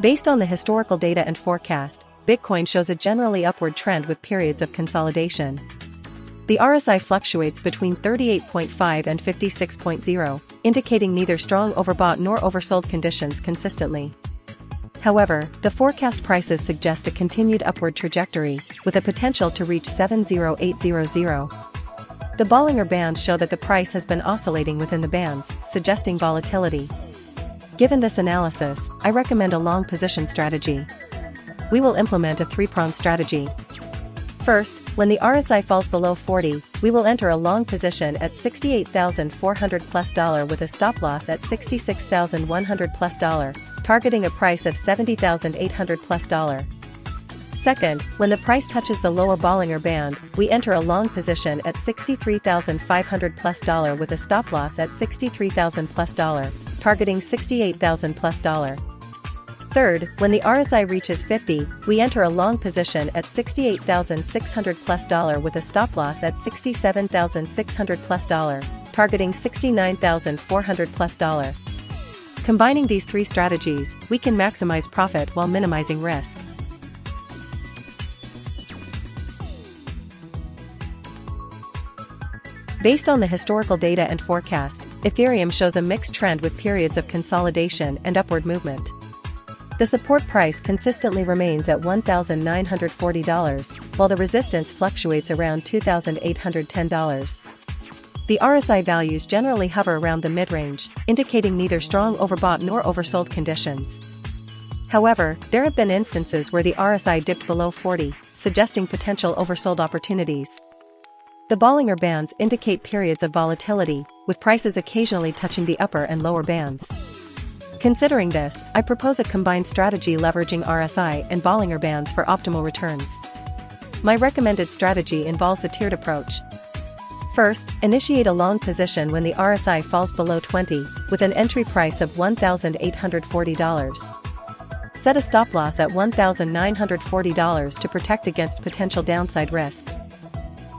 Based on the historical data and forecast, Bitcoin shows a generally upward trend with periods of consolidation. The RSI fluctuates between 38.5 and 56.0, indicating neither strong overbought nor oversold conditions consistently. However, the forecast prices suggest a continued upward trajectory, with a potential to reach 70800. The Bollinger Bands show that the price has been oscillating within the bands, suggesting volatility. Given this analysis, I recommend a long position strategy. We will implement a three-pronged strategy. First, when the RSI falls below 40, we will enter a long position at $68,400+ with a stop loss at $66,100+, targeting a price of $70,800+. Second, when the price touches the lower Bollinger Band, we enter a long position at $63,500+ with a stop loss at $63,000+, targeting $68,000+. Third, when the RSI reaches 50, we enter a long position at $68,600+ with a stop loss at $67,600+, targeting $69,400+. Combining these three strategies, we can maximize profit while minimizing risk. Based on the historical data and forecast, Ethereum shows a mixed trend with periods of consolidation and upward movement. The support price consistently remains at $1,940, while the resistance fluctuates around $2,810. The RSI values generally hover around the mid-range, indicating neither strong overbought nor oversold conditions. However, there have been instances where the RSI dipped below 40, suggesting potential oversold opportunities. The Bollinger Bands indicate periods of volatility, with prices occasionally touching the upper and lower bands. Considering this, I propose a combined strategy leveraging RSI and Bollinger Bands for optimal returns. My recommended strategy involves a tiered approach. First, initiate a long position when the RSI falls below 20, with an entry price of $1,840. Set a stop loss at $1,940 to protect against potential downside risks.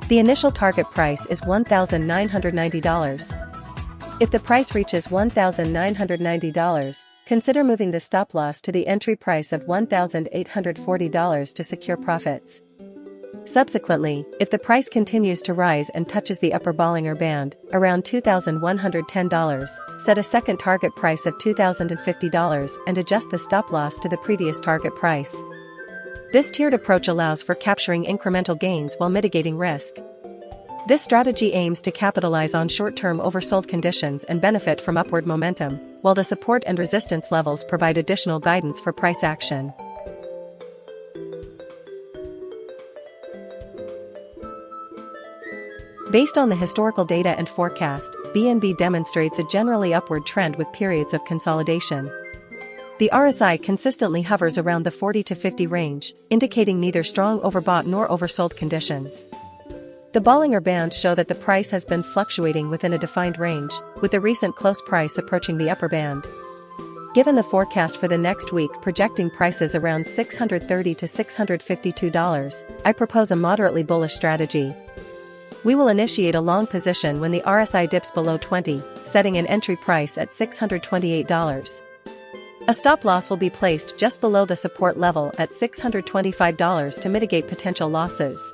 The initial target price is $1,990. If the price reaches $1,990, consider moving the stop loss to the entry price of $1,840 to secure profits. Subsequently, if the price continues to rise and touches the upper Bollinger Band, around $2,110, set a second target price of $2,050 and adjust the stop loss to the previous target price. This tiered approach allows for capturing incremental gains while mitigating risk. This strategy aims to capitalize on short-term oversold conditions and benefit from upward momentum, while the support and resistance levels provide additional guidance for price action. Based on the historical data and forecast, BNB demonstrates a generally upward trend with periods of consolidation. The RSI consistently hovers around the 40 to 50 range, indicating neither strong overbought nor oversold conditions. The Bollinger Bands show that the price has been fluctuating within a defined range, with the recent close price approaching the upper band. Given the forecast for the next week projecting prices around $630 to $652, I propose a moderately bullish strategy. We will initiate a long position when the RSI dips below 20, setting an entry price at $628. A stop loss will be placed just below the support level at $625 to mitigate potential losses.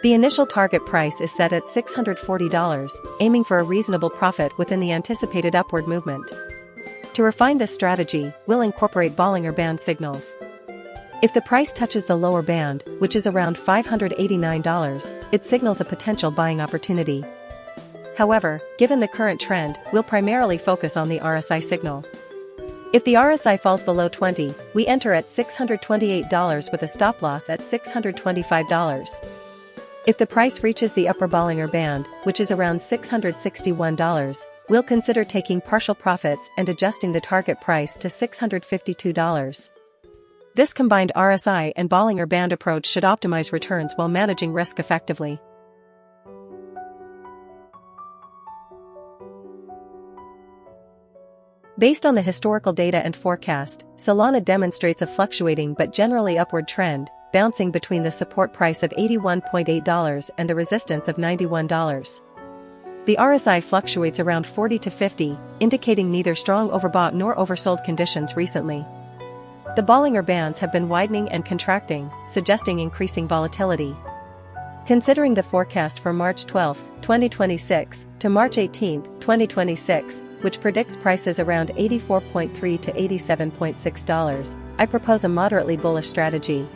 The initial target price is set at $640, aiming for a reasonable profit within the anticipated upward movement. To refine this strategy, we'll incorporate Bollinger Band signals. If the price touches the lower band, which is around $589, it signals a potential buying opportunity. However, given the current trend, we'll primarily focus on the RSI signal. If the RSI falls below 20, we enter at $628 with a stop loss at $625. If the price reaches the upper Bollinger Band, which is around $661, we'll consider taking partial profits and adjusting the target price to $652. This combined RSI and Bollinger Band approach should optimize returns while managing risk effectively. Based on the historical data and forecast, Solana demonstrates a fluctuating but generally upward trend, bouncing between the support price of $81.8 and the resistance of $91. The RSI fluctuates around 40 to 50, indicating neither strong overbought nor oversold conditions recently. The Bollinger Bands have been widening and contracting, suggesting increasing volatility. Considering the forecast for March 12, 2026, to March 18, 2026, which predicts prices around $84.3 to $87.6, I propose a moderately bullish strategy.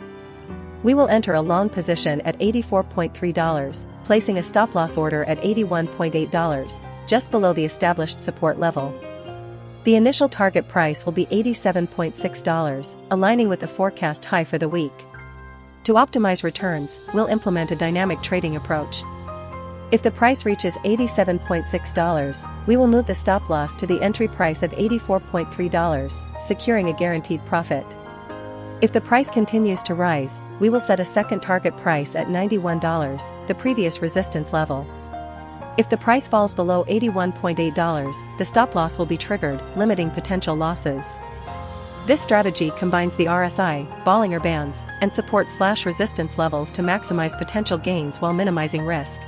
We will enter a long position at $84.3, placing a stop-loss order at $81.8, just below the established support level. The initial target price will be $87.6, aligning with the forecast high for the week. To optimize returns, we'll implement a dynamic trading approach. If the price reaches $87.6, we will move the stop-loss to the entry price of $84.3, securing a guaranteed profit. If the price continues to rise, we will set a second target price at $91, the previous resistance level. If the price falls below $81.8, the stop-loss will be triggered, limiting potential losses. This strategy combines the RSI, Bollinger Bands, and support/resistance levels to maximize potential gains while minimizing risk.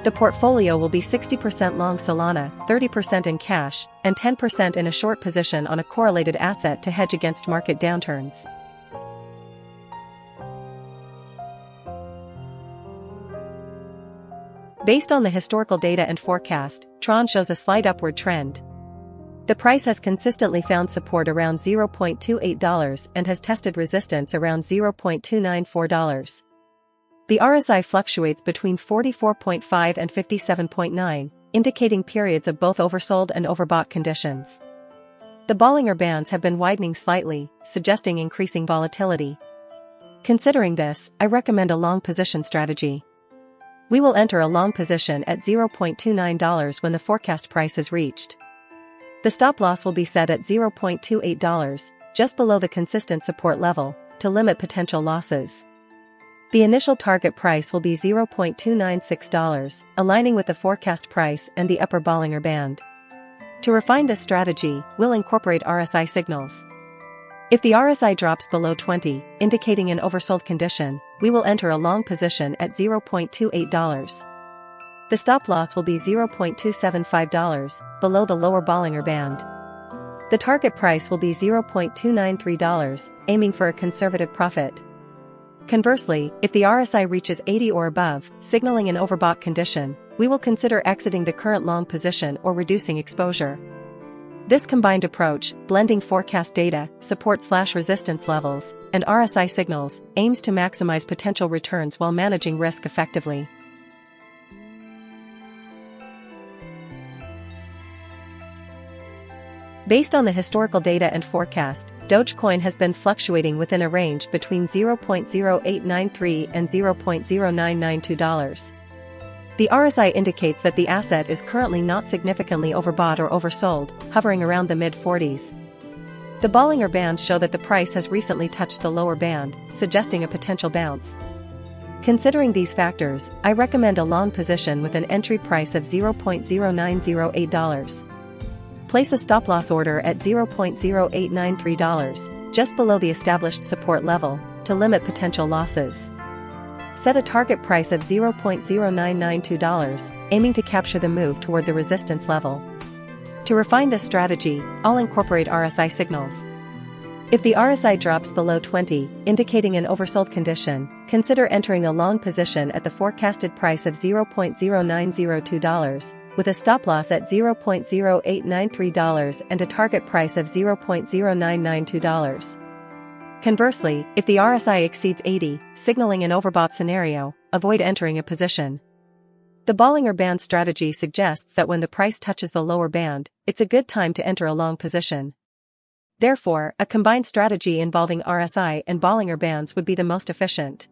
The portfolio will be 60% long Solana, 30% in cash, and 10% in a short position on a correlated asset to hedge against market downturns. Based on the historical data and forecast, TRON shows a slight upward trend. The price has consistently found support around $0.28 and has tested resistance around $0.294. The RSI fluctuates between 44.5 and 57.9, indicating periods of both oversold and overbought conditions. The Bollinger Bands have been widening slightly, suggesting increasing volatility. Considering this, I recommend a long position strategy. We will enter a long position at $0.29 when the forecast price is reached. The stop-loss will be set at $0.28, just below the consistent support level, to limit potential losses. The initial target price will be $0.296, aligning with the forecast price and the upper Bollinger Band. To refine this strategy, we'll incorporate RSI signals. If the RSI drops below 20, indicating an oversold condition, we will enter a long position at $0.28. The stop-loss will be $0.275, below the lower Bollinger Band. The target price will be $0.293, aiming for a conservative profit. Conversely, if the RSI reaches 80 or above, signaling an overbought condition, we will consider exiting the current long position or reducing exposure. This combined approach, blending forecast data, support/resistance levels, and RSI signals, aims to maximize potential returns while managing risk effectively. Based on the historical data and forecast, Dogecoin has been fluctuating within a range between $0.0893 and $0.0992. The RSI indicates that the asset is currently not significantly overbought or oversold, hovering around the mid-40s. The Bollinger Bands show that the price has recently touched the lower band, suggesting a potential bounce. Considering these factors, I recommend a long position with an entry price of $0.0908. Place a stop-loss order at $0.0893, just below the established support level, to limit potential losses. Set a target price of $0.0992, aiming to capture the move toward the resistance level. To refine this strategy, I'll incorporate RSI signals. If the RSI drops below 20, indicating an oversold condition, consider entering a long position at the forecasted price of $0.0902, with a stop-loss at $0.0893 and a target price of $0.0992. Conversely, if the RSI exceeds 80, signaling an overbought scenario, avoid entering a position. The Bollinger Band strategy suggests that when the price touches the lower band, it's a good time to enter a long position. Therefore, a combined strategy involving RSI and Bollinger Bands would be the most efficient.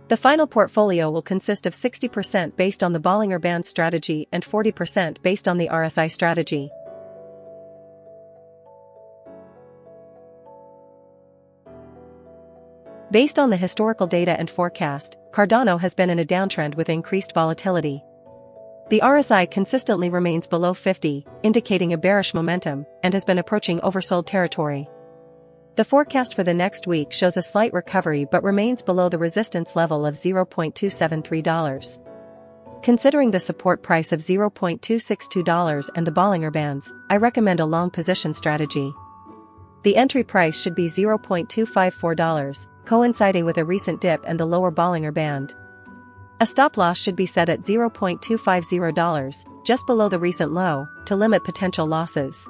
The final portfolio will consist of 60% based on the Bollinger Band strategy and 40% based on the RSI strategy. Based on the historical data and forecast, Cardano has been in a downtrend with increased volatility. The RSI consistently remains below 50, indicating a bearish momentum, and has been approaching oversold territory. The forecast for the next week shows a slight recovery but remains below the resistance level of $0.273. Considering the support price of $0.262 and the Bollinger Bands, I recommend a long position strategy. The entry price should be $0.254, coinciding with a recent dip and the lower Bollinger Band. A stop loss should be set at $0.250, just below the recent low, to limit potential losses.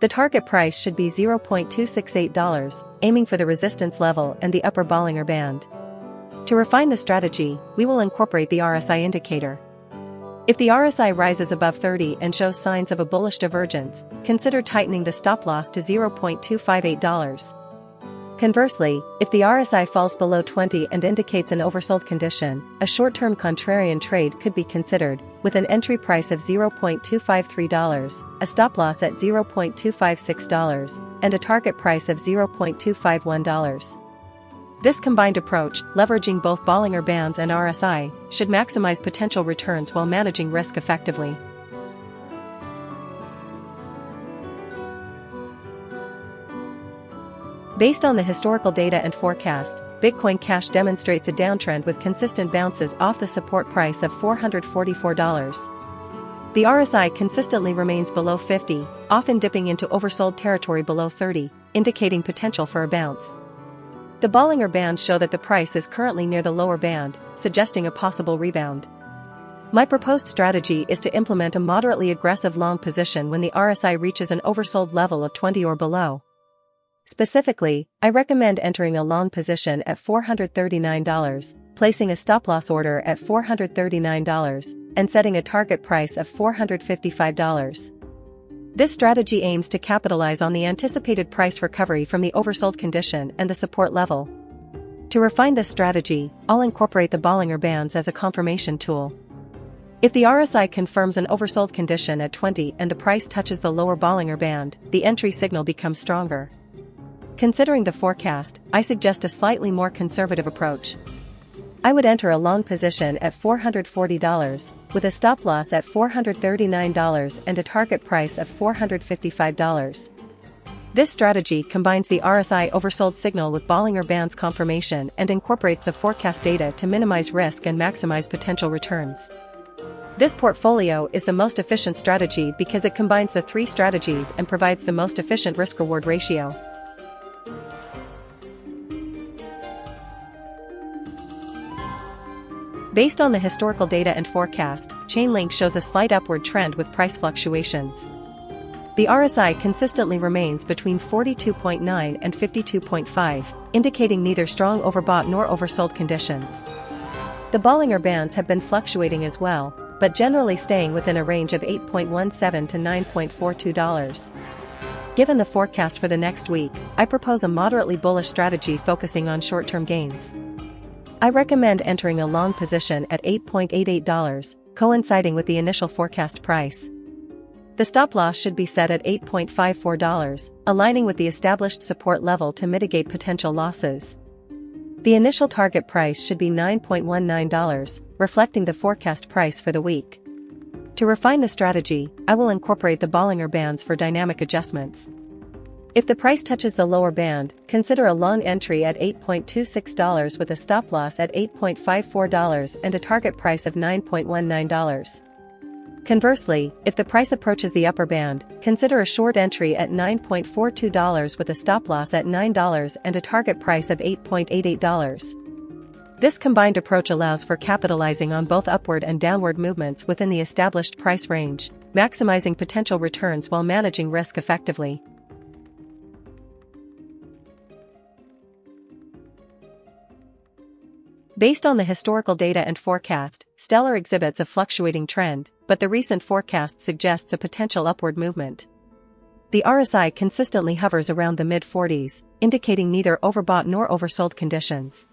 The target price should be $0.268, aiming for the resistance level and the upper Bollinger Band. To refine the strategy, we will incorporate the RSI indicator. If the RSI rises above 30 and shows signs of a bullish divergence, consider tightening the stop loss to $0.258. Conversely, if the RSI falls below 20 and indicates an oversold condition, a short-term contrarian trade could be considered, with an entry price of $0.253, a stop loss at $0.256, and a target price of $0.251. This combined approach, leveraging both Bollinger Bands and RSI, should maximize potential returns while managing risk effectively. Based on the historical data and forecast, Bitcoin Cash demonstrates a downtrend with consistent bounces off the support price of $444. The RSI consistently remains below 50, often dipping into oversold territory below 30, indicating potential for a bounce. The Bollinger Bands show that the price is currently near the lower band, suggesting a possible rebound. My proposed strategy is to implement a moderately aggressive long position when the RSI reaches an oversold level of 20 or below. Specifically, I recommend entering a long position at $439, placing a stop-loss order at $439, and setting a target price of $455. This strategy aims to capitalize on the anticipated price recovery from the oversold condition and the support level. To refine this strategy, I'll incorporate the Bollinger Bands as a confirmation tool. If the RSI confirms an oversold condition at 20 and the price touches the lower Bollinger Band, the entry signal becomes stronger. Considering the forecast, I suggest a slightly more conservative approach. I would enter a long position at $440, with a stop loss at $439 and a target price of $455. This strategy combines the RSI oversold signal with Bollinger Bands confirmation and incorporates the forecast data to minimize risk and maximize potential returns. This portfolio is the most efficient strategy because it combines the three strategies and provides the most efficient risk-reward ratio. Based on the historical data and forecast, Chainlink shows a slight upward trend with price fluctuations. The RSI consistently remains between 42.9 and 52.5, indicating neither strong overbought nor oversold conditions. The Bollinger Bands have been fluctuating as well, but generally staying within a range of $8.17 to $9.42. Given the forecast for the next week, I propose a moderately bullish strategy focusing on short-term gains. I recommend entering a long position at $8.88, coinciding with the initial forecast price. The stop loss should be set at $8.54, aligning with the established support level to mitigate potential losses. The initial target price should be $9.19, reflecting the forecast price for the week. To refine the strategy, I will incorporate the Bollinger Bands for dynamic adjustments. If the price touches the lower band, consider a long entry at $8.26 with a stop loss at $8.54 and a target price of $9.19. Conversely, if the price approaches the upper band, consider a short entry at $9.42 with a stop loss at $9 and a target price of $8.88. This combined approach allows for capitalizing on both upward and downward movements within the established price range, maximizing potential returns while managing risk effectively. Based on the historical data and forecast, Stellar exhibits a fluctuating trend, but the recent forecast suggests a potential upward movement. The RSI consistently hovers around the mid-40s, indicating neither overbought nor oversold conditions.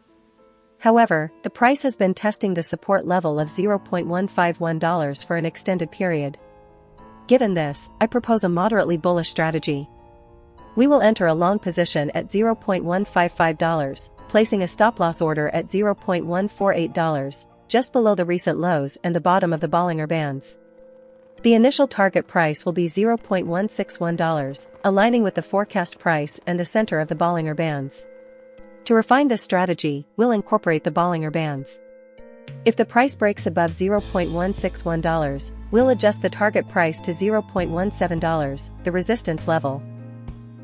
However, the price has been testing the support level of $0.151 for an extended period. Given this, I propose a moderately bullish strategy. We will enter a long position at $0.155, placing a stop-loss order at $0.148, just below the recent lows and the bottom of the Bollinger Bands. The initial target price will be $0.161, aligning with the forecast price and the center of the Bollinger Bands. To refine this strategy, we'll incorporate the Bollinger Bands. If the price breaks above $0.161, we'll adjust the target price to $0.17, the resistance level.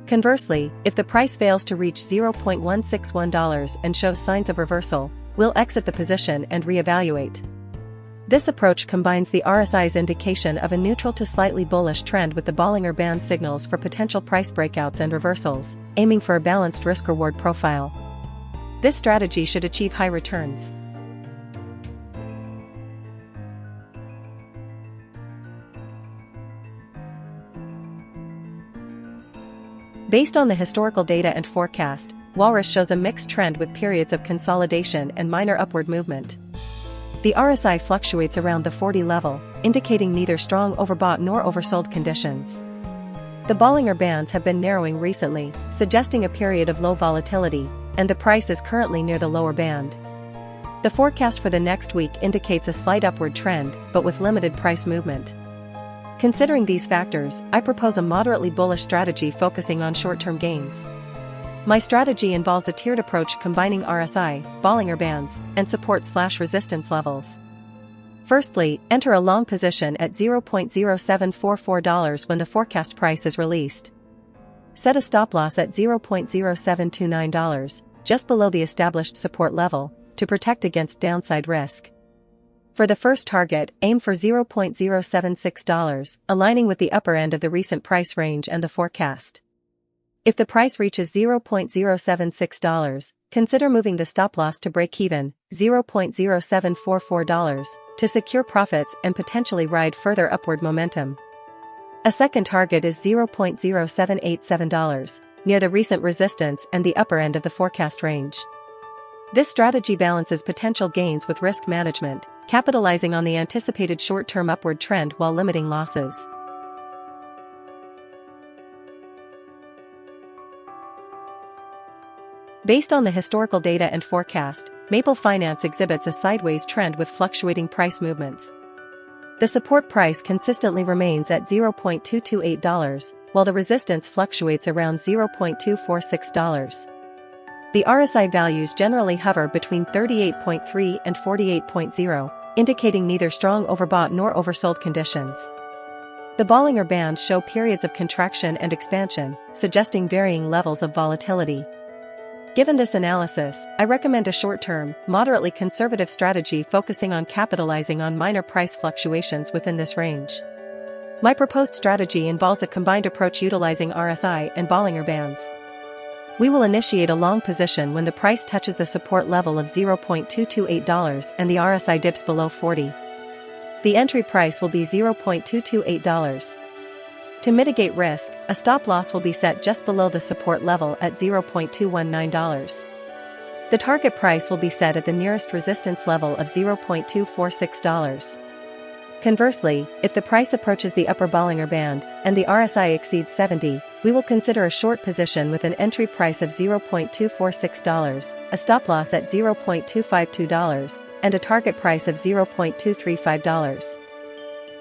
Conversely, if the price fails to reach $0.161 and shows signs of reversal, we'll exit the position and reevaluate. This approach combines the RSI's indication of a neutral to slightly bullish trend with the Bollinger Band signals for potential price breakouts and reversals, aiming for a balanced risk-reward profile. This strategy should achieve high returns. Based on the historical data and forecast, Walrus shows a mixed trend with periods of consolidation and minor upward movement. The RSI fluctuates around the 40 level, indicating neither strong overbought nor oversold conditions. The Bollinger Bands have been narrowing recently, suggesting a period of low volatility, and the price is currently near the lower band. The forecast for the next week indicates a slight upward trend, but with limited price movement. Considering these factors, I propose a moderately bullish strategy focusing on short-term gains. My strategy involves a tiered approach combining RSI, Bollinger Bands, and support/resistance levels. Firstly, enter a long position at $0.0744 when the forecast price is released. Set a stop-loss at $0.0729, just below the established support level, to protect against downside risk. For the first target, aim for $0.076, aligning with the upper end of the recent price range and the forecast. If the price reaches $0.076, consider moving the stop-loss to break-even, $0.0744, to secure profits and potentially ride further upward momentum. A second target is $0.0787, near the recent resistance and the upper end of the forecast range. This strategy balances potential gains with risk management, capitalizing on the anticipated short-term upward trend while limiting losses. Based on the historical data and forecast, Maple Finance exhibits a sideways trend with fluctuating price movements. The support price consistently remains at $0.228, while the resistance fluctuates around $0.246. The RSI values generally hover between 38.3 and 48.0, indicating neither strong overbought nor oversold conditions. The Bollinger Bands show periods of contraction and expansion, suggesting varying levels of volatility. Given this analysis, I recommend a short-term, moderately conservative strategy focusing on capitalizing on minor price fluctuations within this range. My proposed strategy involves a combined approach utilizing RSI and Bollinger Bands. We will initiate a long position when the price touches the support level of $0.228 and the RSI dips below 40. The entry price will be $0.228. To mitigate risk, a stop-loss will be set just below the support level at $0.219. The target price will be set at the nearest resistance level of $0.246. Conversely, if the price approaches the upper Bollinger Band and the RSI exceeds 70, we will consider a short position with an entry price of $0.246, a stop-loss at $0.252, and a target price of $0.235.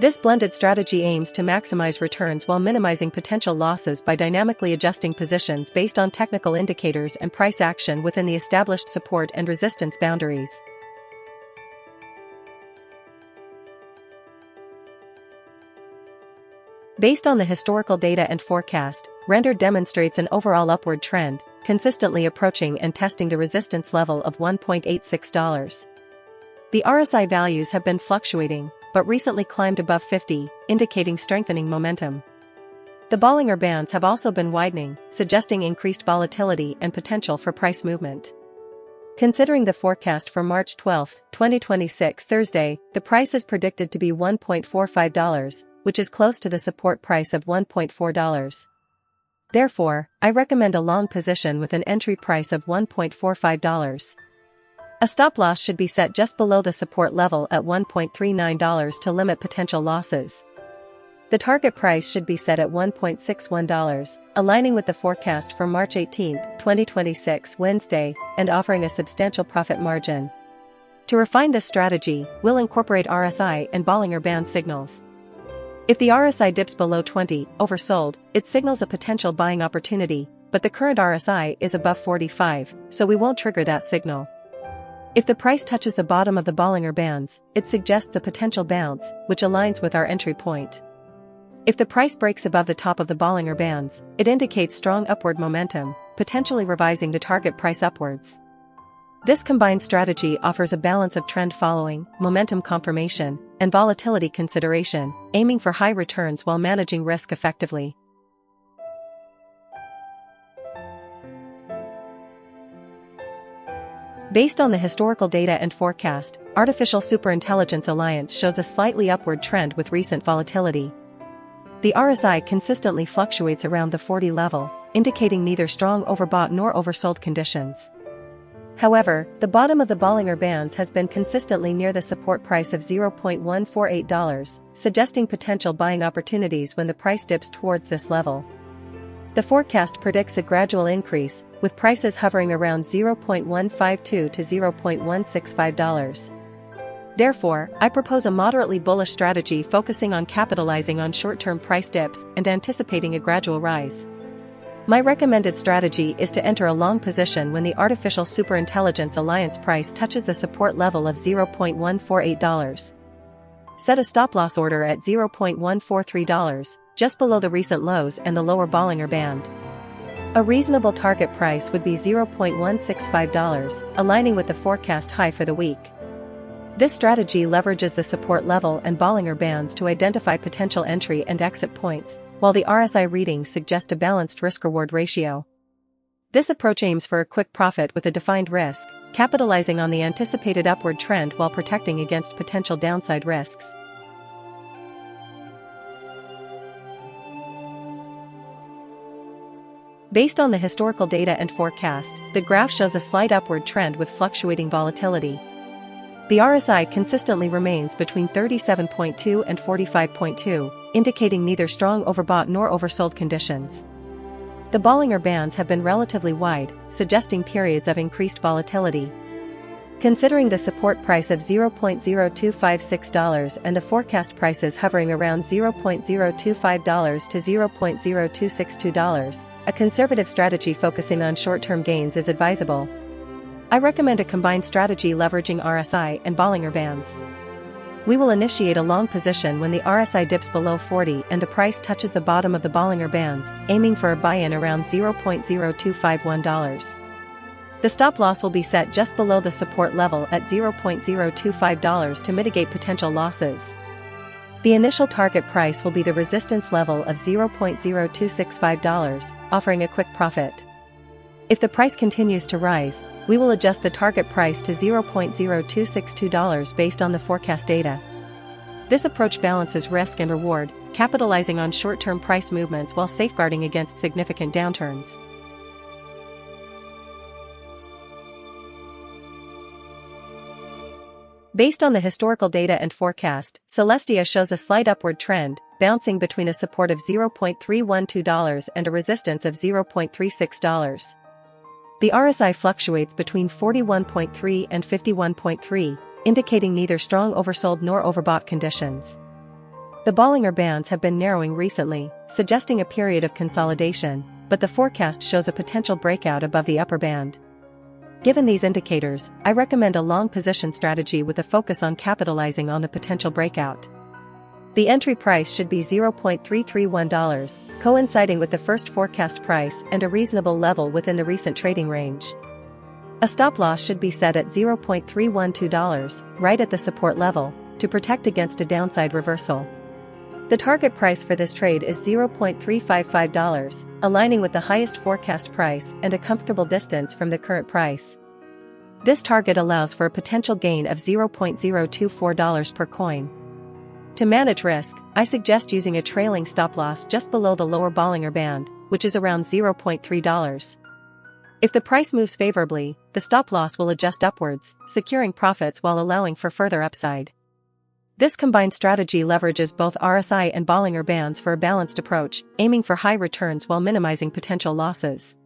This blended strategy aims to maximize returns while minimizing potential losses by dynamically adjusting positions based on technical indicators and price action within the established support and resistance boundaries. Based on the historical data and forecast, Render demonstrates an overall upward trend, consistently approaching and testing the resistance level of $1.86. The RSI values have been fluctuating, but recently climbed above 50, indicating strengthening momentum. The Bollinger Bands have also been widening, suggesting increased volatility and potential for price movement. Considering the forecast for March 12, 2026 Thursday, the price is predicted to be $1.45, which is close to the support price of $1.4. Therefore, I recommend a long position with an entry price of $1.45. A stop-loss should be set just below the support level at $1.39 to limit potential losses. The target price should be set at $1.61, aligning with the forecast for March 18, 2026 Wednesday, and offering a substantial profit margin. To refine this strategy, we'll incorporate RSI and Bollinger Band signals. If the RSI dips below 20, oversold, it signals a potential buying opportunity, but the current RSI is above 45, so we won't trigger that signal. If the price touches the bottom of the Bollinger Bands, it suggests a potential bounce, which aligns with our entry point. If the price breaks above the top of the Bollinger Bands, it indicates strong upward momentum, potentially revising the target price upwards. This combined strategy offers a balance of trend following, momentum confirmation, and volatility consideration, aiming for high returns while managing risk effectively. Based on the historical data and forecast, Artificial Superintelligence Alliance shows a slightly upward trend with recent volatility. The RSI consistently fluctuates around the 40 level, indicating neither strong overbought nor oversold conditions. However, the bottom of the Bollinger Bands has been consistently near the support price of $0.148, suggesting potential buying opportunities when the price dips towards this level. The forecast predicts a gradual increase, with prices hovering around $0.152 to $0.165. Therefore, I propose a moderately bullish strategy focusing on capitalizing on short-term price dips and anticipating a gradual rise. My recommended strategy is to enter a long position when the Artificial Superintelligence Alliance price touches the support level of $0.148. Set a stop-loss order at $0.143, just below the recent lows and the lower Bollinger Band. A reasonable target price would be $0.165, aligning with the forecast high for the week. This strategy leverages the support level and Bollinger Bands to identify potential entry and exit points, while the RSI readings suggest a balanced risk-reward ratio. This approach aims for a quick profit with a defined risk, capitalizing on the anticipated upward trend while protecting against potential downside risks. Based on the historical data and forecast, the graph shows a slight upward trend with fluctuating volatility. The RSI consistently remains between 37.2 and 45.2, indicating neither strong overbought nor oversold conditions. The Bollinger Bands have been relatively wide, suggesting periods of increased volatility. Considering the support price of $0.0256 and the forecast prices hovering around $0.025 to $0.0262, a conservative strategy focusing on short-term gains is advisable. I recommend a combined strategy leveraging RSI and Bollinger Bands. We will initiate a long position when the RSI dips below 40 and the price touches the bottom of the Bollinger Bands, aiming for a buy-in around $0.0251. The stop-loss will be set just below the support level at $0.025 to mitigate potential losses. The initial target price will be the resistance level of $0.0265, offering a quick profit. If the price continues to rise, we will adjust the target price to $0.0262 based on the forecast data. This approach balances risk and reward, capitalizing on short-term price movements while safeguarding against significant downturns. Based on the historical data and forecast, Celestia shows a slight upward trend, bouncing between a support of $0.312 and a resistance of $0.36. The RSI fluctuates between 41.3 and 51.3, indicating neither strong oversold nor overbought conditions. The Bollinger Bands have been narrowing recently, suggesting a period of consolidation, but the forecast shows a potential breakout above the upper band. Given these indicators, I recommend a long position strategy with a focus on capitalizing on the potential breakout. The entry price should be $0.331, coinciding with the first forecast price and a reasonable level within the recent trading range. A stop-loss should be set at $0.312, right at the support level, to protect against a downside reversal. The target price for this trade is $0.355, aligning with the highest forecast price and a comfortable distance from the current price. This target allows for a potential gain of $0.024 per coin. To manage risk, I suggest using a trailing stop-loss just below the lower Bollinger Band, which is around $0.3. If the price moves favorably, the stop-loss will adjust upwards, securing profits while allowing for further upside. This combined strategy leverages both RSI and Bollinger Bands for a balanced approach, aiming for high returns while minimizing potential losses.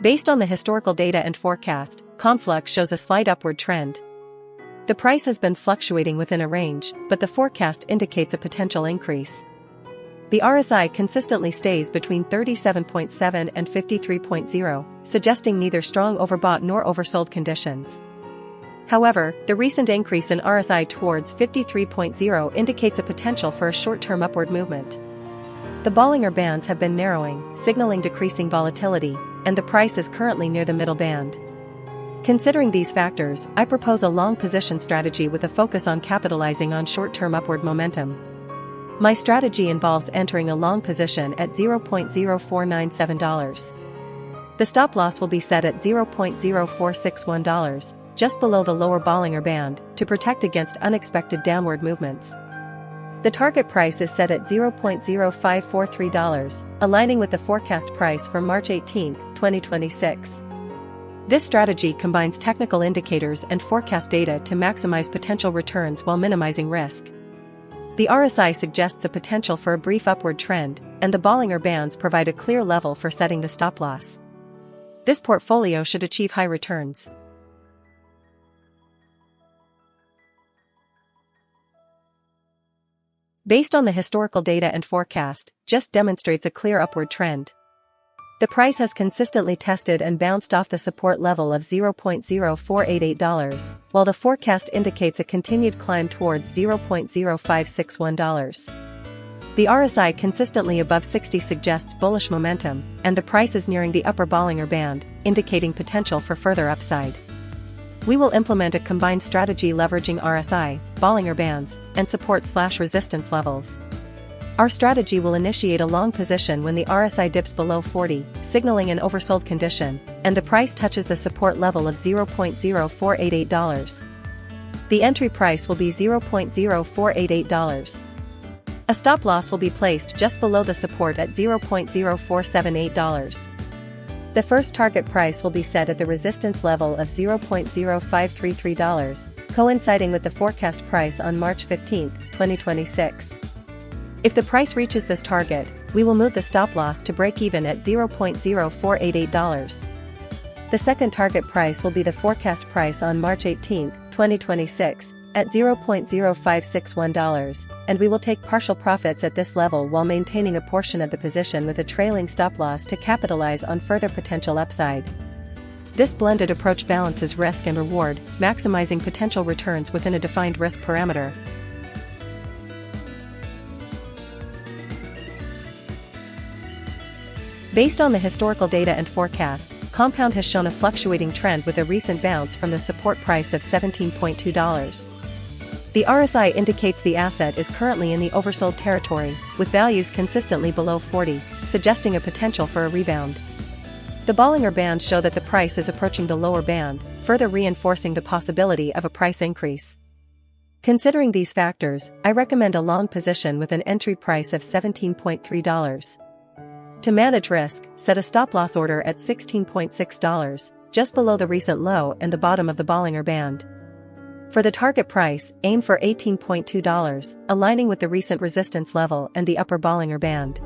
Based on the historical data and forecast, Conflux shows a slight upward trend. The price has been fluctuating within a range, but the forecast indicates a potential increase. The RSI consistently stays between 37.7 and 53.0, suggesting neither strong overbought nor oversold conditions. However, the recent increase in RSI towards 53.0 indicates a potential for a short-term upward movement. The Bollinger Bands have been narrowing, signaling decreasing volatility, and the price is currently near the middle band. Considering these factors, I propose a long position strategy with a focus on capitalizing on short-term upward momentum. My strategy involves entering a long position at $0.0497. The stop loss will be set at $0.0461, just below the lower Bollinger Band, to protect against unexpected downward movements. The target price is set at $0.0543, aligning with the forecast price for March 18, 2026. This strategy combines technical indicators and forecast data to maximize potential returns while minimizing risk. The RSI suggests a potential for a brief upward trend, and the Bollinger Bands provide a clear level for setting the stop loss. This portfolio should achieve high returns. Based on the historical data and forecast, just demonstrates a clear upward trend. The price has consistently tested and bounced off the support level of $0.0488, while the forecast indicates a continued climb towards $0.0561. The RSI consistently above 60 suggests bullish momentum, and the price is nearing the upper Bollinger Band, indicating potential for further upside. We will implement a combined strategy leveraging RSI, Bollinger Bands, and support/resistance levels. Our strategy will initiate a long position when the RSI dips below 40, signaling an oversold condition, and the price touches the support level of $0.0488. The entry price will be $0.0488. A stop loss will be placed just below the support at $0.0478. The first target price will be set at the resistance level of $0.0533, coinciding with the forecast price on March 15, 2026. If the price reaches this target, we will move the stop loss to break even at $0.0488. The second target price will be the forecast price on March 18, 2026, at $0.0561, and we will take partial profits at this level while maintaining a portion of the position with a trailing stop loss to capitalize on further potential upside. This blended approach balances risk and reward, maximizing potential returns within a defined risk parameter. Based on the historical data and forecast, Compound has shown a fluctuating trend with a recent bounce from the support price of $17.2. The RSI indicates the asset is currently in the oversold territory, with values consistently below 40, suggesting a potential for a rebound. The Bollinger Bands show that the price is approaching the lower band, further reinforcing the possibility of a price increase. Considering these factors, I recommend a long position with an entry price of $17.3. To manage risk, set a stop-loss order at $16.6, just below the recent low and the bottom of the Bollinger Band. For the target price, aim for $18.2, aligning with the recent resistance level and the upper Bollinger Band.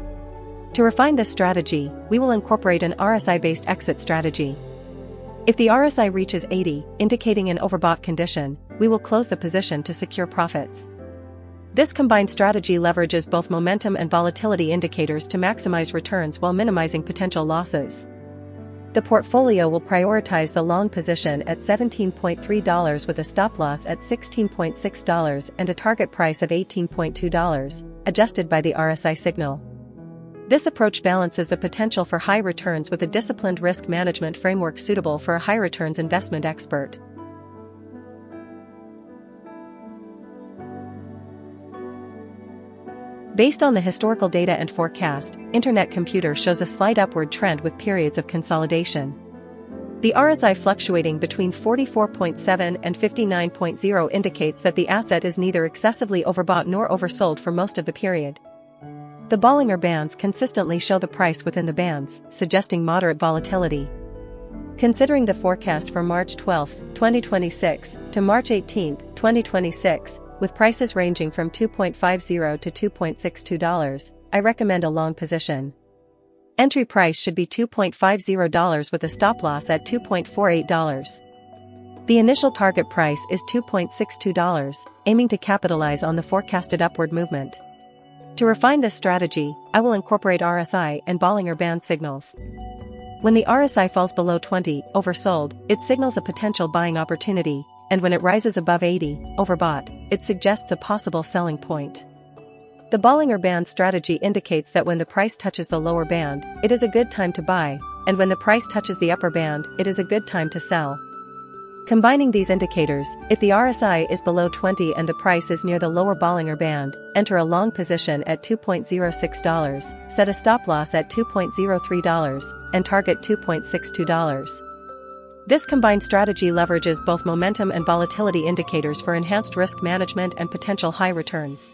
To refine this strategy, we will incorporate an RSI-based exit strategy. If the RSI reaches 80, indicating an overbought condition, we will close the position to secure profits. This combined strategy leverages both momentum and volatility indicators to maximize returns while minimizing potential losses. The portfolio will prioritize the long position at $17.3 with a stop loss at $16.6 and a target price of $18.2, adjusted by the RSI signal. This approach balances the potential for high returns with a disciplined risk management framework suitable for a high returns investment expert. Based on the historical data and forecast, Internet Computer shows a slight upward trend with periods of consolidation. The RSI fluctuating between 44.7 and 59.0 indicates that the asset is neither excessively overbought nor oversold for most of the period. The Bollinger Bands consistently show the price within the bands, suggesting moderate volatility. Considering the forecast for March 12, 2026 to March 18, 2026, with prices ranging from $2.50 to $2.62, I recommend a long position. Entry price should be $2.50 with a stop loss at $2.48. The initial target price is $2.62, aiming to capitalize on the forecasted upward movement. To refine this strategy, I will incorporate RSI and Bollinger Band signals. When the RSI falls below 20, oversold, it signals a potential buying opportunity, and when it rises above 80, overbought, it suggests a possible selling point. The Bollinger Band strategy indicates that when the price touches the lower band, it is a good time to buy, and when the price touches the upper band, it is a good time to sell. Combining these indicators, if the RSI is below 20 and the price is near the lower Bollinger Band, enter a long position at $2.06, set a stop loss at $2.03, and target $2.62. This combined strategy leverages both momentum and volatility indicators for enhanced risk management and potential high returns.